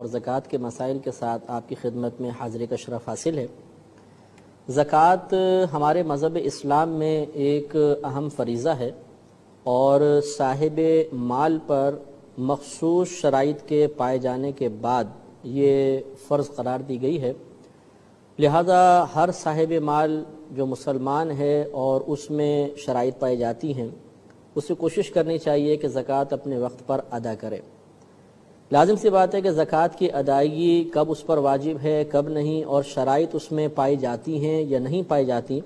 اور زکوٰۃ کے مسائل کے ساتھ آپ کی خدمت میں حاضری کا شرف حاصل ہے۔ زکوٰۃ ہمارے مذہب اسلام میں ایک اہم فریضہ ہے اور صاحب مال پر مخصوص شرائط کے پائے جانے کے بعد یہ فرض قرار دی گئی ہے، لہذا ہر صاحب مال جو مسلمان ہے اور اس میں شرائط پائی جاتی ہیں اسے کوشش کرنی چاہیے کہ زکوٰۃ اپنے وقت پر ادا کرے۔ لازم سی بات ہے کہ زکوٰۃ کی ادائیگی کب اس پر واجب ہے کب نہیں، اور شرائط اس میں پائی جاتی ہیں یا نہیں پائی جاتی،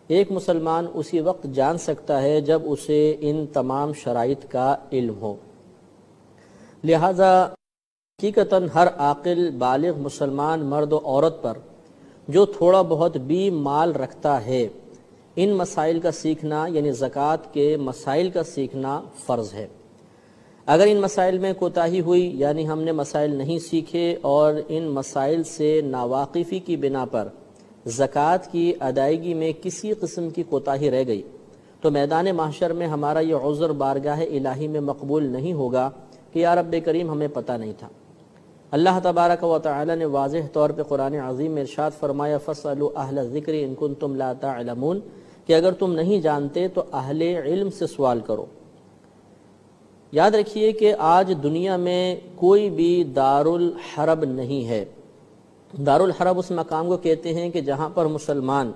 ایک مسلمان اسی وقت جان سکتا ہے جب اسے ان تمام شرائط کا علم ہو۔ لہذا حقیقتاً ہر عاقل بالغ مسلمان مرد و عورت پر جو تھوڑا بہت بھی مال رکھتا ہے، ان مسائل کا سیکھنا یعنی زکوٰۃ کے مسائل کا سیکھنا فرض ہے۔ اگر ان مسائل میں کوتاہی ہوئی یعنی ہم نے مسائل نہیں سیکھے اور ان مسائل سے ناواقفی کی بنا پر زکوٰۃ کی ادائیگی میں کسی قسم کی کوتاہی رہ گئی تو میدان محشر میں ہمارا یہ عذر بارگاہ الہی میں مقبول نہیں ہوگا کہ یا رب کریم ہمیں پتہ نہیں تھا۔ اللہ تبارک و تعالی نے واضح طور پہ قرآن عظیم میں ارشاد فرمایا فَاسْأَلُوا أَهْلَ الذِّكْرِ إِن كُنتُمْ لَا تَعْلَمُونَ کہ اگر تم نہیں جانتے تو اہل علم سے سوال کرو۔ یاد رکھیے کہ آج دنیا میں کوئی بھی دارالحرب نہیں ہے۔ دارالحرب اس مقام کو کہتے ہیں کہ جہاں پر مسلمان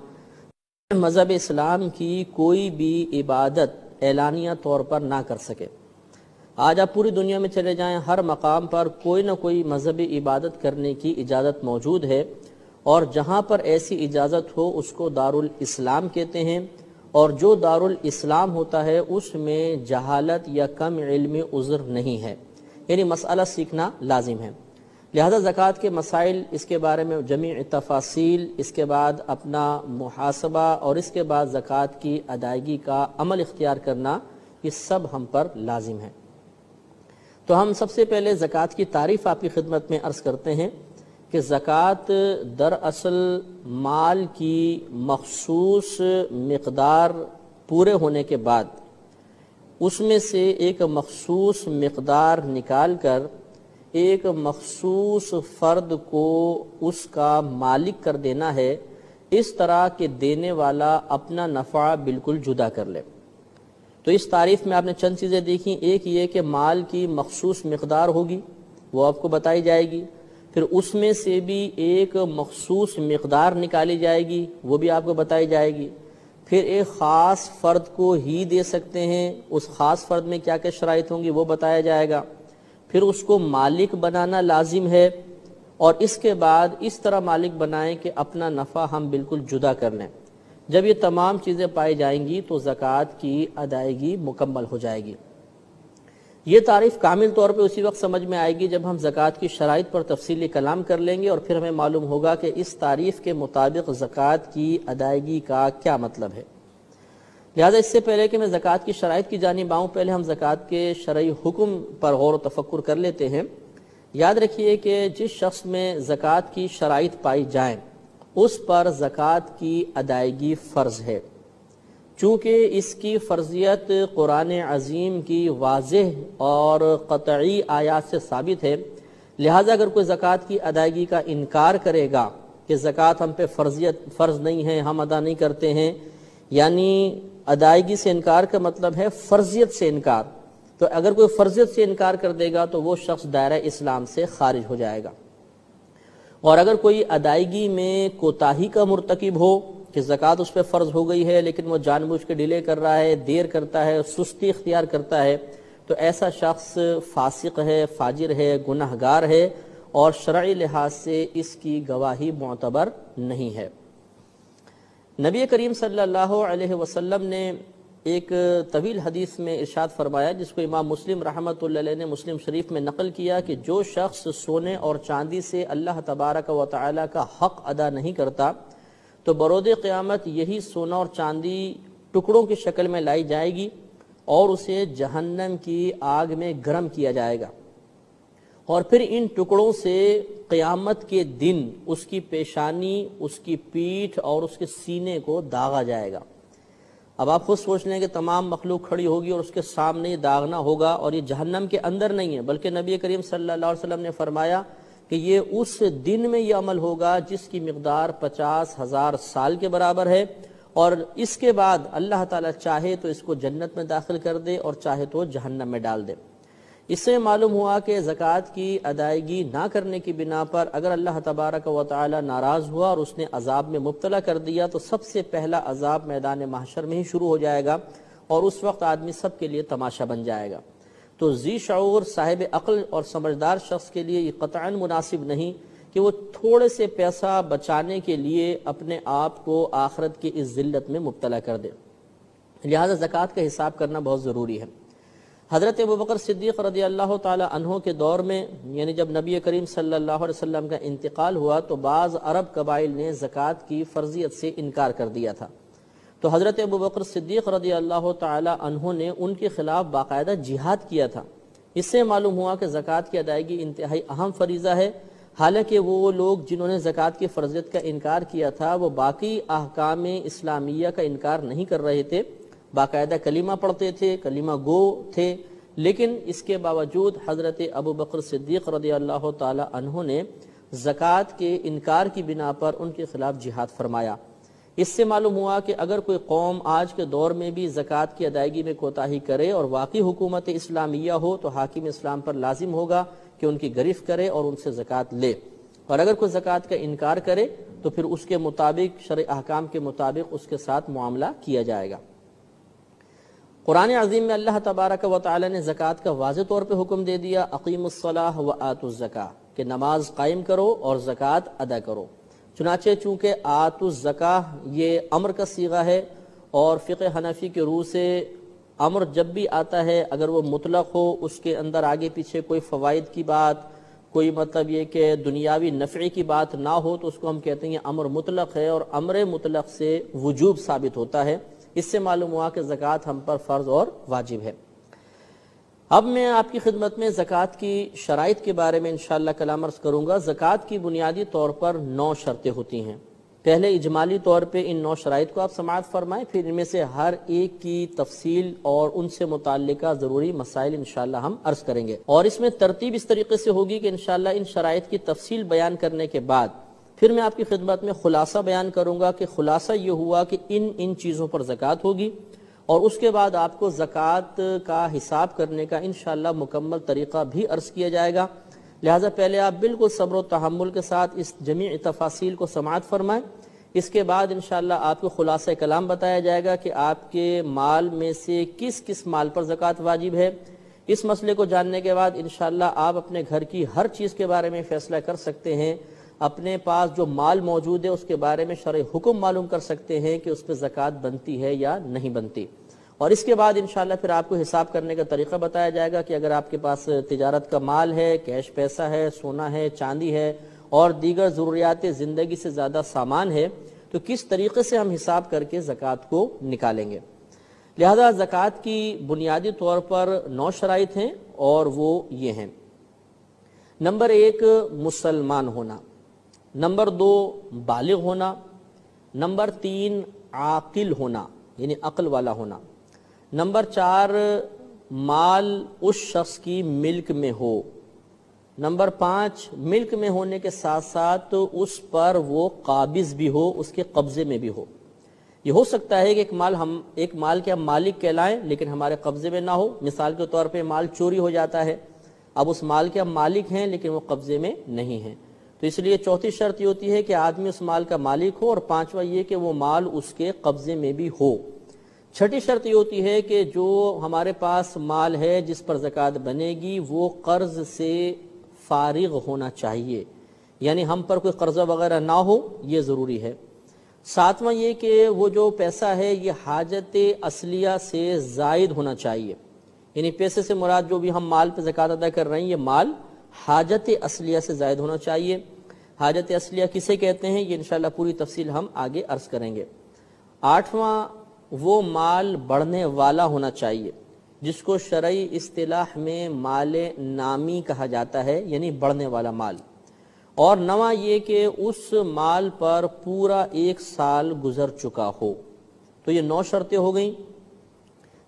مذہب اسلام کی کوئی بھی عبادت اعلانیہ طور پر نہ کر سکے۔ آج آپ پوری دنیا میں چلے جائیں، ہر مقام پر کوئی نہ کوئی مذہبی عبادت کرنے کی اجازت موجود ہے، اور جہاں پر ایسی اجازت ہو اس کو دارالاسلام کہتے ہیں، اور جو دارالاسلام ہوتا ہے اس میں جہالت یا کم علمی عذر نہیں ہے، یعنی مسئلہ سیکھنا لازم ہے۔ لہذا زکوٰۃ کے مسائل، اس کے بارے میں جمیع تفاصیل، اس کے بعد اپنا محاسبہ اور اس کے بعد زکوٰۃ کی ادائیگی کا عمل اختیار کرنا، یہ سب ہم پر لازم ہے۔ تو ہم سب سے پہلے زکوٰۃ کی تعریف آپ کی خدمت میں عرض کرتے ہیں کہ زکوٰۃ دراصل مال کی مخصوص مقدار پورے ہونے کے بعد اس میں سے ایک مخصوص مقدار نکال کر ایک مخصوص فرد کو اس کا مالک کر دینا ہے، اس طرح کہ دینے والا اپنا نفع بالکل جدا کر لے۔ تو اس تعریف میں آپ نے چند چیزیں دیکھیں، ایک یہ کہ مال کی مخصوص مقدار ہوگی، وہ آپ کو بتائی جائے گی، پھر اس میں سے بھی ایک مخصوص مقدار نکالی جائے گی، وہ بھی آپ کو بتائی جائے گی، پھر ایک خاص فرد کو ہی دے سکتے ہیں، اس خاص فرد میں کیا کیا شرائط ہوں گی وہ بتایا جائے گا، پھر اس کو مالک بنانا لازم ہے، اور اس کے بعد اس طرح مالک بنائیں کہ اپنا نفع ہم بالکل جدا کر لیں۔ جب یہ تمام چیزیں پائی جائیں گی تو زکوٰۃ کی ادائیگی مکمل ہو جائے گی۔ یہ تعریف کامل طور پہ اسی وقت سمجھ میں آئے گی جب ہم زکوٰۃ کی شرائط پر تفصیلی کلام کر لیں گے، اور پھر ہمیں معلوم ہوگا کہ اس تعریف کے مطابق زکوٰۃ کی ادائیگی کا کیا مطلب ہے۔ لہذا اس سے پہلے کہ میں زکوٰۃ کی شرائط کی جانب آؤں، پہلے ہم زکوٰۃ کے شرعی حکم پر غور و تفکر کر لیتے ہیں۔ یاد رکھیے کہ جس شخص میں زکوٰۃ کی شرائط پائی جائیں اس پر زکوٰۃ کی ادائیگی فرض ہے، چونکہ اس کی فرضیت قرآن عظیم کی واضح اور قطعی آیات سے ثابت ہے۔ لہذا اگر کوئی زکوٰۃ کی ادائیگی کا انکار کرے گا کہ زکوٰۃ ہم پہ فرض نہیں ہے، ہم ادا نہیں کرتے ہیں، یعنی ادائیگی سے انکار کا مطلب ہے فرضیت سے انکار، تو اگر کوئی فرضیت سے انکار کر دے گا تو وہ شخص دائرہ اسلام سے خارج ہو جائے گا۔ اور اگر کوئی ادائیگی میں کوتاہی کا مرتکب ہو کہ زکوٰۃ اس پہ فرض ہو گئی ہے لیکن وہ جان بوجھ کے ڈیلے کر رہا ہے، دیر کرتا ہے، سستی اختیار کرتا ہے، تو ایسا شخص فاسق ہے، فاجر ہے، گناہگار ہے، اور شرعی لحاظ سے اس کی گواہی معتبر نہیں ہے۔ نبی کریم صلی اللہ علیہ وسلم نے ایک طویل حدیث میں ارشاد فرمایا، جس کو امام مسلم رحمۃ اللہ علیہ نے مسلم شریف میں نقل کیا، کہ جو شخص سونے اور چاندی سے اللہ تبارک و تعالی کا حق ادا نہیں کرتا تو برود قیامت یہی سونا اور چاندی ٹکڑوں کی شکل میں لائی جائے گی اور اسے جہنم کی آگ میں گرم کیا جائے گا، اور پھر ان ٹکڑوں سے قیامت کے دن اس کی پیشانی، اس کی پیٹھ اور اس کے سینے کو داغا جائے گا۔ اب آپ خود سوچ لیں کہ تمام مخلوق کھڑی ہوگی اور اس کے سامنے یہ داغنا ہوگا، اور یہ جہنم کے اندر نہیں ہے بلکہ نبی کریم صلی اللہ علیہ وسلم نے فرمایا کہ یہ اس دن میں یہ عمل ہوگا جس کی مقدار 50,000 سال کے برابر ہے، اور اس کے بعد اللہ تعالیٰ چاہے تو اس کو جنت میں داخل کر دے اور چاہے تو جہنم میں ڈال دے۔ اس سے معلوم ہوا کہ زکوٰۃ کی ادائیگی نہ کرنے کی بنا پر اگر اللہ تبارک و تعالی ناراض ہوا اور اس نے عذاب میں مبتلا کر دیا تو سب سے پہلا عذاب میدان محشر میں ہی شروع ہو جائے گا، اور اس وقت آدمی سب کے لیے تماشا بن جائے گا۔ تو ذی شعور صاحب عقل اور سمجھدار شخص کے لیے یہ قطعاً مناسب نہیں کہ وہ تھوڑے سے پیسہ بچانے کے لیے اپنے آپ کو آخرت کی اس ذلت میں مبتلا کر دے، لہذا زکوٰۃ کا حساب کرنا بہت ضروری ہے۔ حضرت ابوبکر صدیق رضی اللہ تعالی عنہ کے دور میں، یعنی جب نبی کریم صلی اللہ علیہ وسلم کا انتقال ہوا تو بعض عرب قبائل نے زکوٰۃ کی فرضیت سے انکار کر دیا تھا، تو حضرت ابوبکر صدیق رضی اللہ تعالی عنہ نے ان کے خلاف باقاعدہ جہاد کیا تھا۔ اس سے معلوم ہوا کہ زکوٰۃ کی ادائیگی انتہائی اہم فریضہ ہے، حالانکہ وہ لوگ جنہوں نے زکوٰۃ کی فرضیت کا انکار کیا تھا وہ باقی احکام اسلامیہ کا انکار نہیں کر رہے تھے، باقاعدہ کلمہ پڑھتے تھے، کلمہ گو تھے، لیکن اس کے باوجود حضرت ابوبکر صدیق رضی اللہ تعالی عنہ نے زکوٰۃ کے انکار کی بنا پر ان کے خلاف جہاد فرمایا۔ اس سے معلوم ہوا کہ اگر کوئی قوم آج کے دور میں بھی زکوٰۃ کی ادائیگی میں کوتاہی کرے اور واقعی حکومت اسلامیہ ہو تو حاکم اسلام پر لازم ہوگا کہ ان کی گرفت کرے اور ان سے زکوٰۃ لے، اور اگر کوئی زکوٰۃ کا انکار کرے تو پھر اس کے مطابق شرع احکام کے مطابق اس کے ساتھ معاملہ کیا جائے گا۔ قرآن عظیم میں اللہ تبارک و تعالی نے زکوٰۃ کا واضح طور پہ حکم دے دیا، اقیموا الصلاۃ وآتوا الزکاۃ، کہ نماز قائم کرو اور زکوٰۃ ادا کرو۔ چنانچہ چونکہ آتوا الزکاۃ یہ امر کا صیغہ ہے، اور فقہ حنفی کے روح سے امر جب بھی آتا ہے اگر وہ مطلق ہو، اس کے اندر آگے پیچھے کوئی فوائد کی بات، کوئی مطلب یہ کہ دنیاوی نفع کی بات نہ ہو تو اس کو ہم کہتے ہیں امر مطلق ہے، اور امر مطلق سے وجوب ثابت ہوتا ہے۔ اس سے معلوم ہوا کہ زکوٰۃ ہم پر فرض اور واجب ہے۔ اب میں آپ کی خدمت میں زکوٰۃ کی شرائط کے بارے میں انشاءاللہ کلام عرض کروں گا۔ زکوٰۃ کی بنیادی طور پر 9 شرطیں ہوتی ہیں۔ پہلے اجمالی طور پہ ان 9 شرائط کو آپ سماعت فرمائیں، پھر ان میں سے ہر ایک کی تفصیل اور ان سے متعلقہ ضروری مسائل انشاءاللہ ہم عرض کریں گے، اور اس میں ترتیب اس طریقے سے ہوگی کہ انشاءاللہ ان شرائط کی تفصیل بیان کرنے کے بعد پھر میں آپ کی خدمت میں خلاصہ بیان کروں گا کہ خلاصہ یہ ہوا کہ ان چیزوں پر زکوٰۃ ہوگی، اور اس کے بعد آپ کو زکوٰۃ کا حساب کرنے کا انشاءاللہ مکمل طریقہ بھی عرض کیا جائے گا۔ لہٰذا پہلے آپ بالکل صبر و تحمل کے ساتھ اس جمیع تفاصیل کو سماعت فرمائیں، اس کے بعد انشاءاللہ آپ کو خلاصہ کلام بتایا جائے گا کہ آپ کے مال میں سے کس کس مال پر زکوٰۃ واجب ہے۔ اس مسئلے کو جاننے کے بعد انشاءاللہ آپ اپنے گھر کی ہر چیز کے بارے میں فیصلہ کر سکتے ہیں، اپنے پاس جو مال موجود ہے اس کے بارے میں شرعی حکم معلوم کر سکتے ہیں کہ اس پہ زکوٰۃ بنتی ہے یا نہیں بنتی، اور اس کے بعد انشاءاللہ پھر آپ کو حساب کرنے کا طریقہ بتایا جائے گا کہ اگر آپ کے پاس تجارت کا مال ہے، کیش پیسہ ہے، سونا ہے، چاندی ہے اور دیگر ضروریات زندگی سے زیادہ سامان ہے تو کس طریقے سے ہم حساب کر کے زکوٰۃ کو نکالیں گے۔ لہذا زکوٰۃ کی بنیادی طور پر 9 شرائط ہیں، اور وہ یہ ہیں: نمبر 1 مسلمان ہونا، نمبر 2 بالغ ہونا، نمبر 3 عاقل ہونا یعنی عقل والا ہونا، نمبر 4 مال اس شخص کی ملک میں ہو، نمبر 5 ملک میں ہونے کے ساتھ ساتھ اس پر وہ قابض بھی ہو، اس کے قبضے میں بھی ہو۔ یہ ہو سکتا ہے کہ ایک مال کے ہم مالک کہلائیں لیکن ہمارے قبضے میں نہ ہو، مثال کے طور پہ مال چوری ہو جاتا ہے، اب اس مال کے ہم مالک ہیں لیکن وہ قبضے میں نہیں ہیں، تو اس لیے چوتھی شرط یہ ہوتی ہے کہ آدمی اس مال کا مالک ہو، اور 5واں یہ کہ وہ مال اس کے قبضے میں بھی ہو۔ چھٹی شرط یہ ہوتی ہے کہ جو ہمارے پاس مال ہے جس پر زکوٰۃ بنے گی وہ قرض سے فارغ ہونا چاہیے، یعنی ہم پر کوئی قرضہ وغیرہ نہ ہو، یہ ضروری ہے۔ 7واں یہ کہ وہ جو پیسہ ہے یہ حاجت اصلیہ سے زائد ہونا چاہیے، یعنی پیسے سے مراد جو بھی ہم مال پہ زکوٰۃ ادا کر رہے ہیں یہ مال حاجت اصلیہ سے زائد ہونا چاہیے۔ حاجت اصلیہ کسے کہتے ہیں یہ انشاءاللہ پوری تفصیل ہم آگے عرض کریں گے۔ 8واں وہ مال بڑھنے والا ہونا چاہیے جس کو شرعی اصطلاح میں مال نامی کہا جاتا ہے، یعنی بڑھنے والا مال۔ اور 9واں یہ کہ اس مال پر پورا 1 سال گزر چکا ہو۔ تو یہ 9 شرطیں ہو گئیں۔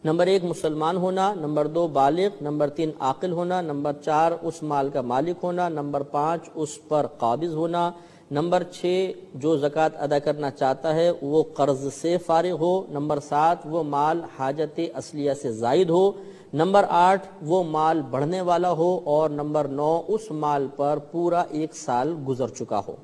نمبر 1 مسلمان ہونا، نمبر 2 بالغ، نمبر 3 عاقل ہونا، نمبر 4 اس مال کا مالک ہونا، نمبر 5 اس پر قابض ہونا، نمبر 6 جو زکوٰۃ ادا کرنا چاہتا ہے وہ قرض سے فارغ ہو، نمبر 7 وہ مال حاجت اصلیہ سے زائد ہو، نمبر 8 وہ مال بڑھنے والا ہو، اور نمبر 9 اس مال پر پورا 1 سال گزر چکا ہو۔